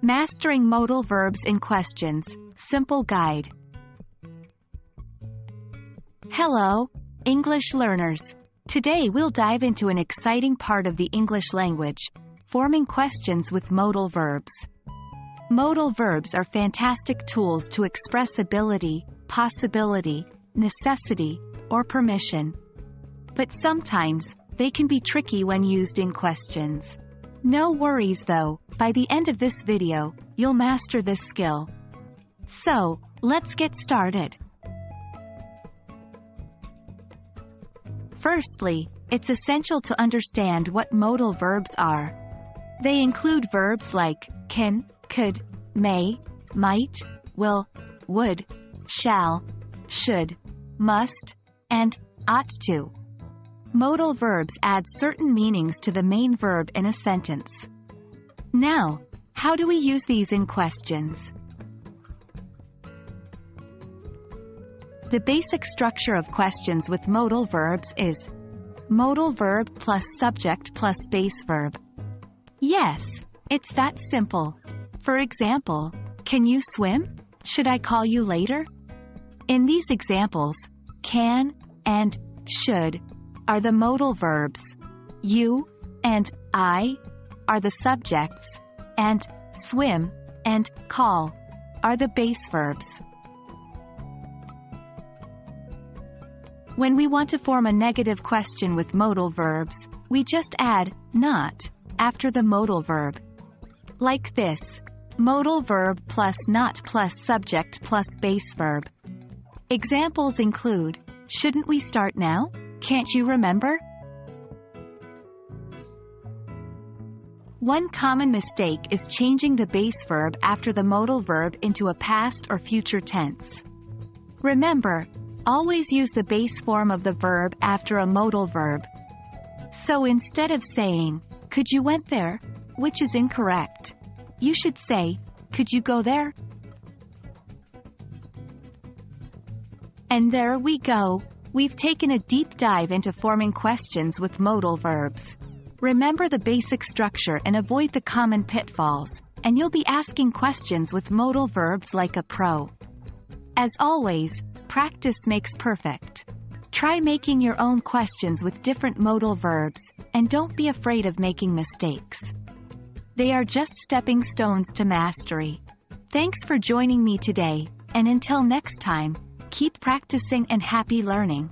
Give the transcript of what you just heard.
Mastering modal verbs in questions, simple guide. Hello, English learners. Today we'll dive into an exciting part of the English language, forming questions with modal verbs. Modal verbs are fantastic tools to express ability, possibility, necessity, or permission. But sometimes, they can be tricky when used in questions. No worries though, by the end of this video, you'll master this skill. So, let's get started. Firstly, it's essential to understand what modal verbs are. They include verbs like can, could, may, might, will, would, shall, should, must, and ought to. Modal verbs add certain meanings to the main verb in a sentence. Now, how do we use these in questions? The basic structure of questions with modal verbs is modal verb plus subject plus base verb. Yes, it's that simple. For example, can you swim? Should I call you later? In these examples, can and should are the modal verbs. You and I are the subjects, and swim and call are the base verbs. When we want to form a negative question with modal verbs, we just add not after the modal verb. Like this: modal verb plus not plus subject plus base verb. Examples include, shouldn't we start now? Can't you remember? One common mistake is changing the base verb after the modal verb into a past or future tense. Remember, always use the base form of the verb after a modal verb. So instead of saying, could you went there, which is incorrect, you should say, could you go there? And there we go. We've taken a deep dive into forming questions with modal verbs. Remember the basic structure and avoid the common pitfalls, and you'll be asking questions with modal verbs like a pro. As always, practice makes perfect. Try making your own questions with different modal verbs, and don't be afraid of making mistakes. They are just stepping stones to mastery. Thanks for joining me today, and until next time, keep practicing and happy learning.